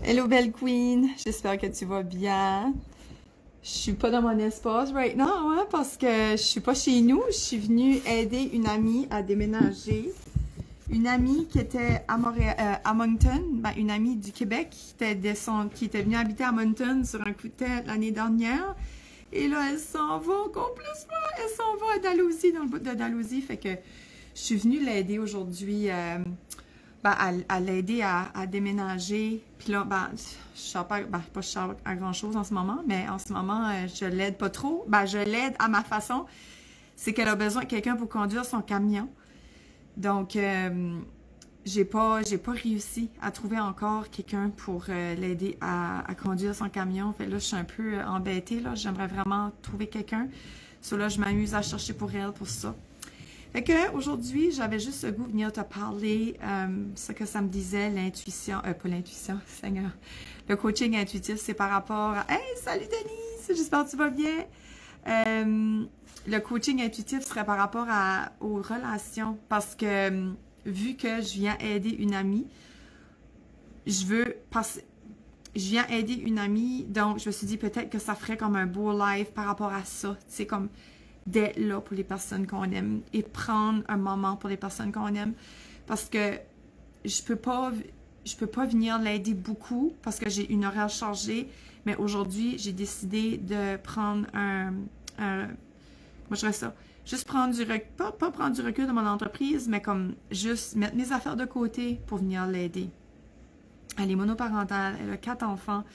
Hello belle queen, j'espère que tu vas bien. Je suis pas dans mon espace right now, hein, parce que je suis pas chez nous. Je suis venue aider une amie à déménager. Une amie qui était à Montréal, à Moncton, ben, une amie du Québec qui était venue habiter à Moncton sur un coup de tête l'année dernière. Et là, elle s'en va complètement. Elle s'en va à Dalhousie, dans le bout de Dalhousie. Fait que je suis venue l'aider aujourd'hui. À l'aider à déménager. Puis là, je sors pas, pas je sors à grand-chose en ce moment, mais en ce moment, je l'aide pas trop. Je l'aide à ma façon. C'est qu'elle a besoin de quelqu'un pour conduire son camion. Donc, j'ai pas réussi à trouver encore quelqu'un pour l'aider à conduire son camion. Fait là, je suis un peu embêtée, là. J'aimerais vraiment trouver quelqu'un. So là, je m'amuse à chercher pour elle pour ça. Fait que aujourd'hui, j'avais juste le goût de venir te parler, ce que ça me disait, l'intuition, pas l'intuition, Seigneur, le coaching intuitif, c'est par rapport à, hey, salut Denise, j'espère que tu vas bien. Le coaching intuitif serait par rapport aux relations, parce que vu que je viens aider une amie, je viens aider une amie, donc je me suis dit peut-être que ça ferait comme un beau live par rapport à ça, tu sais, comme d'être là pour les personnes qu'on aime et prendre un moment pour les personnes qu'on aime parce que je peux pas venir l'aider beaucoup parce que j'ai une horaire chargée, mais aujourd'hui j'ai décidé de prendre moi je dirais ça, juste prendre du recul, pas prendre du recul de mon entreprise, mais comme juste mettre mes affaires de côté pour venir l'aider. Elle est monoparentale, elle a 4 enfants.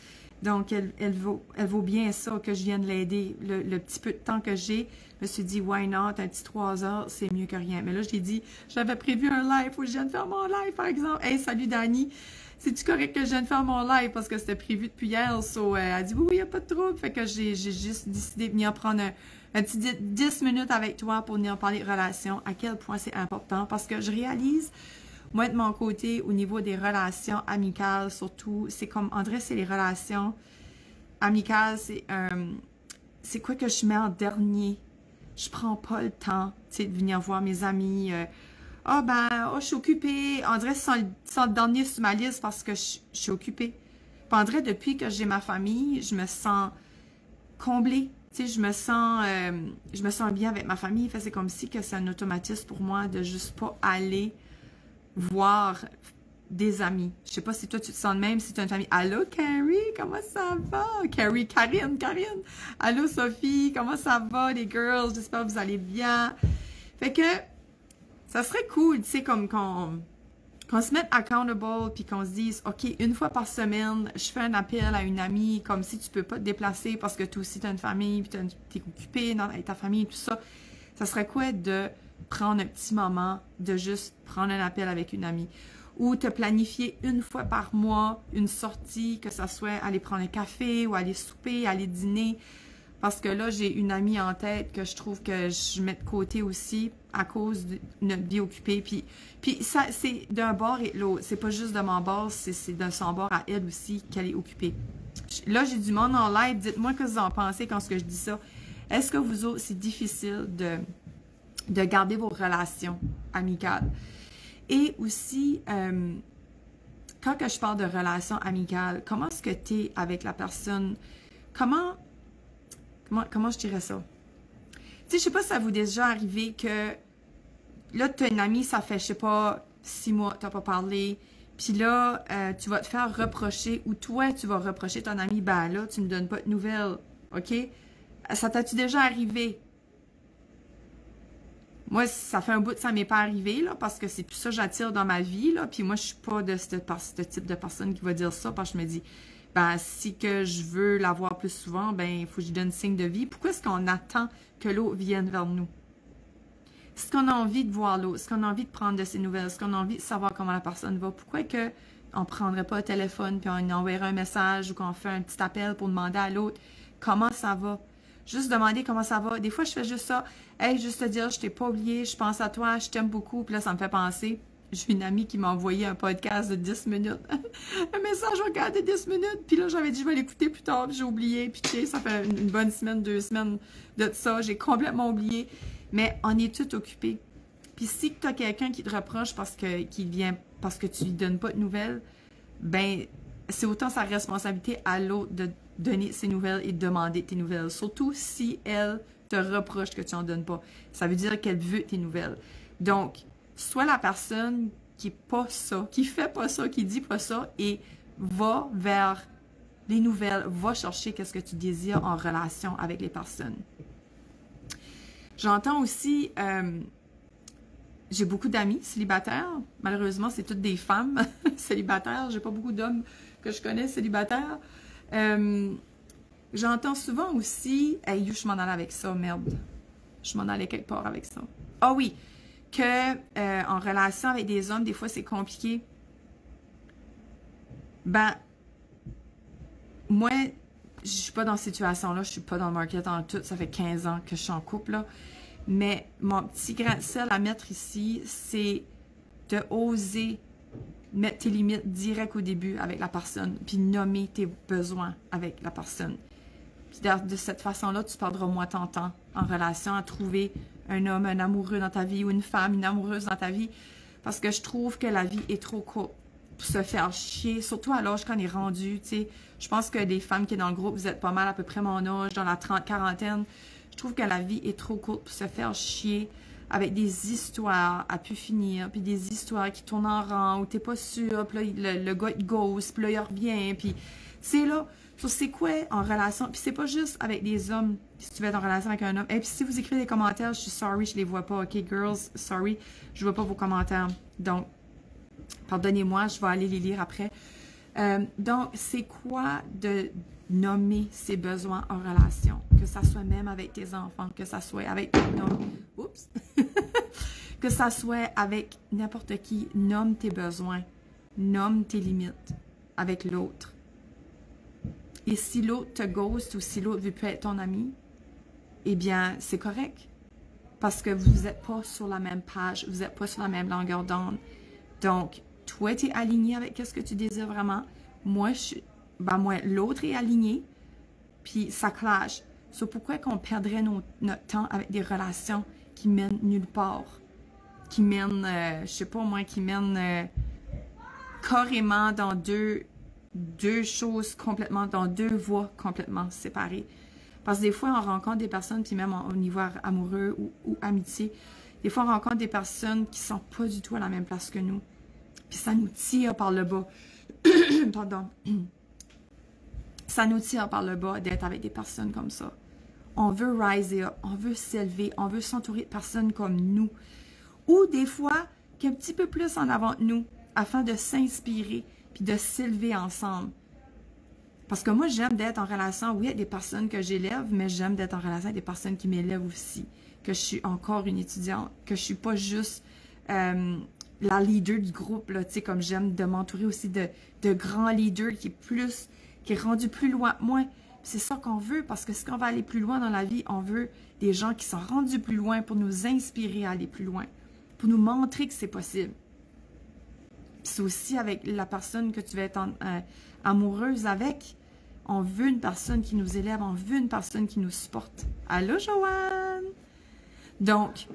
Donc, elle vaut bien ça que je vienne l'aider. Le petit peu de temps que j'ai, je me suis dit, why not? Un petit 3 heures, c'est mieux que rien. Mais là, je l'ai dit, j'avais prévu un live, faut que je vienne faire mon live, par exemple. Hey, salut Dani, c'est-tu correct que je vienne faire mon live? Parce que c'était prévu depuis hier. So, elle a dit, oui, il n'y a pas de trouble. Fait que j'ai juste décidé de venir prendre un petit 10 minutes avec toi pour venir parler de relations, à quel point c'est important. Parce que je réalise, moi, de mon côté, au niveau des relations amicales, surtout, c'est comme, André, c'est les relations amicales, c'est quoi que je mets en dernier? Je prends pas le temps, tu sais, de venir voir mes amis. Je suis occupée. André, sans le dernier sur ma liste parce que je suis occupée. Puis André, depuis que j'ai ma famille, je me sens comblée. Tu sais, je me sens bien avec ma famille. Fait, c'est comme si que c'est un automatisme pour moi de juste pas aller voir des amis. Je sais pas si toi tu te sens de même, si tu as une famille. Allô Carrie, comment ça va? Karine. Allô Sophie, comment ça va les girls? J'espère que vous allez bien. Fait que ça serait cool, tu sais, comme qu'on se mette accountable puis qu'on se dise, OK, une fois par semaine, je fais un appel à une amie, comme si tu peux pas te déplacer parce que toi aussi tu as une famille puis tu es occupé avec ta famille et tout ça. Ça serait quoi de prendre un petit moment, de juste prendre un appel avec une amie ou te planifier une fois par mois une sortie, que ça soit aller prendre un café ou aller souper, aller dîner. Parce que là, j'ai une amie en tête que je trouve que je mets de côté aussi à cause de notre vie occupée. Puis ça, c'est d'un bord et de l'autre. C'est pas juste de mon bord, c'est de son bord à elle aussi qu'elle est occupée. Là, j'ai du monde en live. Dites-moi ce que vous en pensez quand je dis ça. Est-ce que vous autres, c'est difficile de garder vos relations amicales? Et aussi, quand que je parle de relations amicales, comment est-ce que tu es avec la personne? Comment je dirais ça? Tu sais, je sais pas si ça vous est déjà arrivé que là, tu as une amie, ça fait, je sais pas, 6 mois, tu n'as pas parlé, puis là, tu vas te faire reprocher, ou toi, tu vas reprocher ton ami, ben là, tu me donnes pas de nouvelles, OK? Ça t'a-tu déjà arrivé? Moi, ça fait un bout que ça m'est pas arrivé, là, parce que c'est plus ça que j'attire dans ma vie, là, puis moi, je suis pas de ce type de personne qui va dire ça, parce que je me dis, ben, si que je veux la voir plus souvent, ben, il faut que je lui donne signe de vie. Pourquoi est-ce qu'on attend que l'autre vienne vers nous? Est-ce qu'on a envie de voir l'autre? Est-ce qu'on a envie de prendre de ses nouvelles? Est-ce qu'on a envie de savoir comment la personne va? Pourquoi que on prendrait pas le téléphone puis on enverrait un message ou qu'on fait un petit appel pour demander à l'autre comment ça va? Juste demander comment ça va. Des fois, je fais juste ça. Hey, juste te dire, je t'ai pas oublié, je pense à toi, je t'aime beaucoup. Puis là, ça me fait penser. J'ai une amie qui m'a envoyé un podcast de 10 minutes. Un message vocal de 10 minutes. Puis là, j'avais dit, je vais l'écouter plus tard. Puis j'ai oublié. Puis tu sais, ça fait une bonne semaine, 2 semaines de ça. J'ai complètement oublié. Mais on est tous occupés. Puis si tu as quelqu'un qui te reproche parce que tu lui donnes pas de nouvelles, ben c'est autant sa responsabilité à l'autre de donner ses nouvelles et de demander tes nouvelles. Surtout si elle te reproche que tu n'en donnes pas. Ça veut dire qu'elle veut tes nouvelles. Donc, sois la personne qui n'est pas ça, qui fait pas ça, qui dit pas ça et va vers les nouvelles, va chercher qu'est-ce que tu désires en relation avec les personnes. J'entends aussi, j'ai beaucoup d'amis célibataires. Malheureusement, c'est toutes des femmes célibataires. J'ai pas beaucoup d'hommes que je connais célibataires. J'entends souvent aussi, hey, je m'en allais avec ça, merde. Je m'en allais quelque part avec ça. Ah oui, que en relation avec des hommes, des fois, c'est compliqué. Ben, moi, je suis pas dans cette situation-là, je suis pas dans le market en tout, ça fait 15 ans que je suis en couple, là. Mais mon petit grain de sel à mettre ici, c'est de oser mettre tes limites direct au début avec la personne, puis nommer tes besoins avec la personne. Puis de cette façon-là, tu perdras moins ton temps en relation à trouver un homme, un amoureux dans ta vie ou une femme, une amoureuse dans ta vie, parce que je trouve que la vie est trop courte pour se faire chier, surtout à l'âge qu'on est rendu, tu sais. Je pense que les femmes qui sont dans le groupe, vous êtes pas mal à peu près mon âge, dans la quarantaine. Je trouve que la vie est trop courte pour se faire chier avec des histoires à pu finir, puis des histoires qui tournent en rang, où t'es pas sûr, puis là, le gars, il ghost, puis là, il revient, puis tu sais, là, c'est quoi en relation, puis c'est pas juste avec des hommes, si tu veux être en relation avec un homme, et puis si vous écrivez des commentaires, je suis sorry, je les vois pas, ok, girls, sorry, je vois pas vos commentaires, donc, pardonnez-moi, je vais aller les lire après. Donc, c'est quoi de nommer ses besoins en relation? Que ça soit même avec tes enfants, que ça soit avec ton homme. Oups! Que ça soit avec n'importe qui. Nomme tes besoins. Nomme tes limites avec l'autre. Et si l'autre te ghost ou si l'autre veut plus être ton ami, eh bien, c'est correct. Parce que vous n'êtes pas sur la même page, vous n'êtes pas sur la même longueur d'onde. Donc, toi, tu es aligné avec ce que tu désires vraiment. Moi, l'autre est aligné, puis ça clash. C'est pourquoi qu'on perdrait notre temps avec des relations qui mènent nulle part, qui mènent, je sais pas moi, qui mènent carrément dans deux choses complètement, dans deux voies complètement séparées. Parce que des fois, on rencontre des personnes, puis même au niveau amoureux ou amitié, des fois, on rencontre des personnes qui sont pas du tout à la même place que nous. Puis ça nous tire par le bas. Pardon. Ça nous tire par le bas d'être avec des personnes comme ça. On veut rise up, on veut s'élever, on veut s'entourer de personnes comme nous. Ou des fois, qui est un petit peu plus en avant de nous, afin de s'inspirer puis de s'élever ensemble. Parce que moi, j'aime d'être en relation, oui, avec des personnes que j'élève, mais j'aime d'être en relation avec des personnes qui m'élèvent aussi. Que je suis encore une étudiante, que je suis pas juste la leader du groupe, là, tu sais, comme j'aime de m'entourer aussi de grands leaders qui est rendu plus loin que moi. C'est ça qu'on veut, parce que si on va aller plus loin dans la vie, on veut des gens qui sont rendus plus loin pour nous inspirer à aller plus loin, pour nous montrer que c'est possible. C'est aussi avec la personne que tu vas être amoureuse avec. On veut une personne qui nous élève, on veut une personne qui nous supporte. Allô, Joanne? Donc,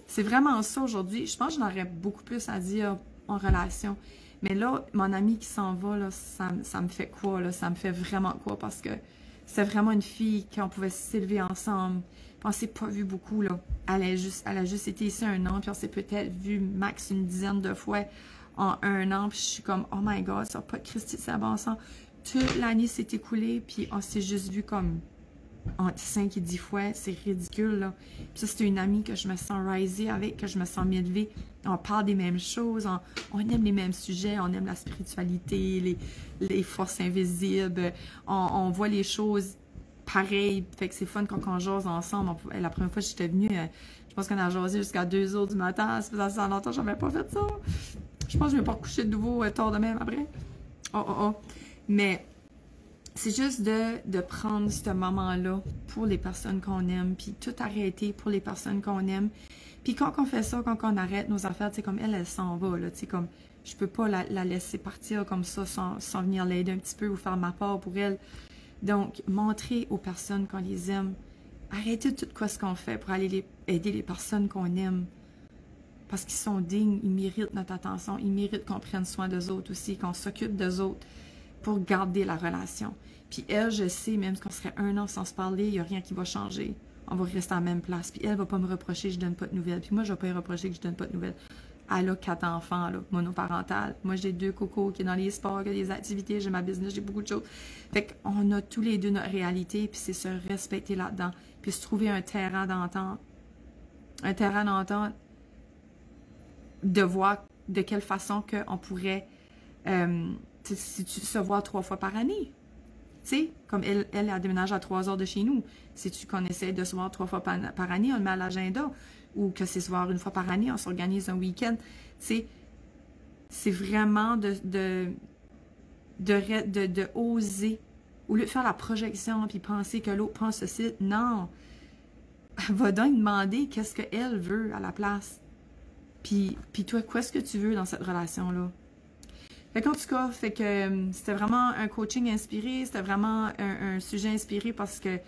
c'est vraiment ça aujourd'hui. Je pense que j'en aurais beaucoup plus à dire en relation. Mais là, mon amie qui s'en va, là, ça me fait quoi? Là? Ça me fait vraiment quoi? Parce que c'est vraiment une fille qu'on pouvait s'élever ensemble. Puis on s'est pas vu beaucoup, là. Elle a juste été ici 1 an, puis on s'est peut-être vu max une dizaine de fois en 1 an. Puis je suis comme, oh my God, ça n'a pas de Christy, ça bon sens. Toute l'année s'est écoulée, puis on s'est juste vu comme entre 5 et 10 fois. C'est ridicule, là. Puis ça, c'est une amie que je me sens risée avec, que je me sens m'élever. On parle des mêmes choses, on aime les mêmes sujets, on aime la spiritualité, les forces invisibles, on voit les choses pareilles. Fait que c'est fun quand on jase ensemble. La première fois que j'étais venue, je pense qu'on a jasé jusqu'à 2 heures du matin. Ça faisait assez longtemps que je n'avais pas fait ça. Je pense que je ne vais pas recoucher de nouveau tard de même après. Mais c'est juste de prendre ce moment-là pour les personnes qu'on aime, puis tout arrêter pour les personnes qu'on aime. Puis quand on fait ça, quand on arrête nos affaires, tu sais, comme elle s'en va, là, tu sais, comme je peux pas la laisser partir comme ça sans venir l'aider un petit peu ou faire ma part pour elle. Donc, montrer aux personnes qu'on les aime. Arrêtez tout ce qu'on fait pour aller aider les personnes qu'on aime. Parce qu'ils sont dignes, ils méritent notre attention, ils méritent qu'on prenne soin d'eux autres aussi, qu'on s'occupe d'eux autres. pour garder la relation. Puis elle, je sais, même qu'on serait 1 an sans se parler, il n'y a rien qui va changer. On va rester à la même place. Puis elle va pas me reprocher que je donne pas de nouvelles. Puis moi, je vais pas lui reprocher que je donne pas de nouvelles. Elle a 4 enfants, là, monoparentales. Moi, j'ai 2 cocos qui est dans les sports, qui a des activités, j'ai ma business, j'ai beaucoup de choses. Fait qu'on a tous les deux notre réalité, puis c'est se respecter là-dedans. Puis se trouver un terrain d'entente. Un terrain d'entente de voir de quelle façon qu'on pourrait se voir 3 fois par année. Tu sais, comme elle a déménagé à 3 heures de chez nous. Si tu connaissais de se voir 3 fois par année, on le met à l'agenda. Ou que c'est se voir 1 fois par année, on s'organise un week-end. Tu sais, c'est vraiment de oser. Au lieu de faire la projection puis penser que l'autre pense ceci, non. Va donc demander qu'est-ce qu'elle veut à la place. Puis toi, qu'est-ce que tu veux dans cette relation-là? Fait qu'en tout cas, fait que c'était vraiment un coaching inspiré, c'était vraiment un sujet inspiré parce que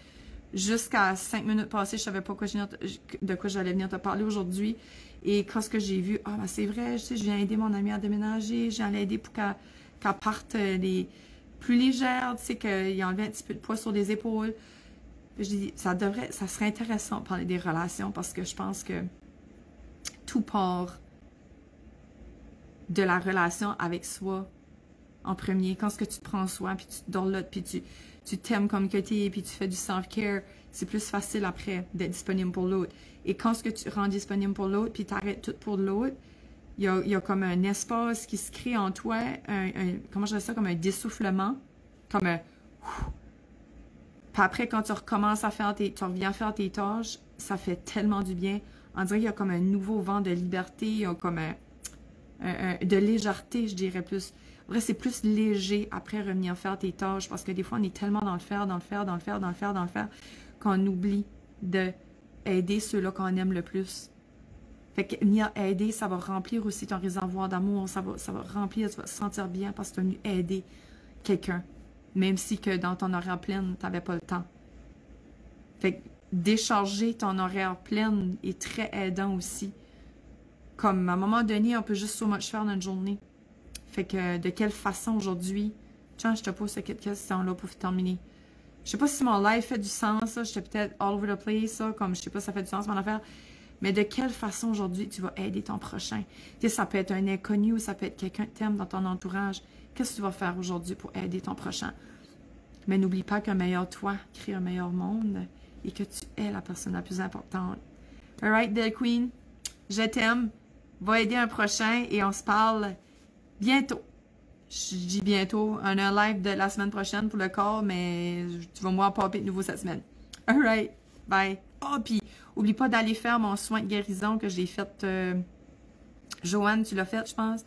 jusqu'à 5 minutes passées, je savais pas de quoi j'allais venir te parler aujourd'hui. Et quand ce que j'ai vu, ben c'est vrai, je viens aider mon amie à déménager, je viens l'aider pour qu'elle parte les plus légère, tu sais, qu'il enlève un petit peu de poids sur les épaules. Je dis, ça serait intéressant de parler des relations parce que je pense que tout part de la relation avec soi en premier. Quand ce que tu te prends soin, puis tu te dorlotes, puis tu t'aimes comme que tu es, puis tu fais du self-care, c'est plus facile après d'être disponible pour l'autre. Et quand ce que tu rends disponible pour l'autre, puis tu arrêtes tout pour l'autre, il y a comme un espace qui se crée en toi, comment je dirais ça, comme un dessoufflement, comme un... Puis après, quand tu recommences à faire tu reviens faire tes tâches, ça fait tellement du bien. On dirait qu'il y a comme un nouveau vent de liberté, il y a comme de légèreté, je dirais plus. En vrai, c'est plus léger après revenir faire tes tâches parce que des fois, on est tellement dans le faire, qu'on oublie d'aider ceux-là qu'on aime le plus. Fait que venir aider, ça va remplir aussi ton réservoir d'amour, ça va remplir, tu vas te sentir bien parce que tu es venu aider quelqu'un, même si que dans ton horaire plein, tu n'avais pas le temps. Fait que décharger ton horaire plein est très aidant aussi. Comme à un moment donné, on peut juste so much faire dans une journée. Fait que de quelle façon aujourd'hui, tiens, je te pose cette question-là pour terminer. Je sais pas si mon live fait du sens, j'étais peut-être all over the place, ça, comme je sais pas si ça fait du sens mon affaire, mais de quelle façon aujourd'hui tu vas aider ton prochain? Tu sais, ça peut être un inconnu ou ça peut être quelqu'un que tu aimes dans ton entourage. Qu'est-ce que tu vas faire aujourd'hui pour aider ton prochain? Mais n'oublie pas qu'un meilleur toi crée un meilleur monde et que tu es la personne la plus importante. Alright, Del Queen, je t'aime. Va aider un prochain et on se parle bientôt. Je dis bientôt, on a un live de la semaine prochaine pour le corps, mais tu vas me voir popper de nouveau cette semaine. Alright, bye. Oh, puis oublie pas d'aller faire mon soin de guérison que j'ai fait. Joanne, tu l'as fait, je pense.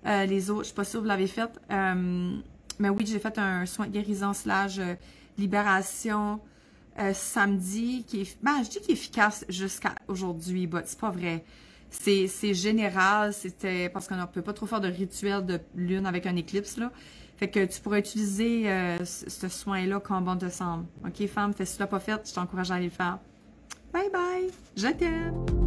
Les autres, je suis pas sûre que vous l'avez fait. Mais oui, j'ai fait un soin de guérison / libération samedi qui est, je dis qu'il est efficace jusqu'à aujourd'hui, mais c'est pas vrai. C'est général, c'était parce qu'on ne peut pas trop faire de rituel de lune avec un éclipse, là. Fait que tu pourrais utiliser ce soin-là quand bon te semble. OK, femme, fais ce que tu l'as pas fait, je t'encourage à aller le faire. Bye bye! Je t'aime!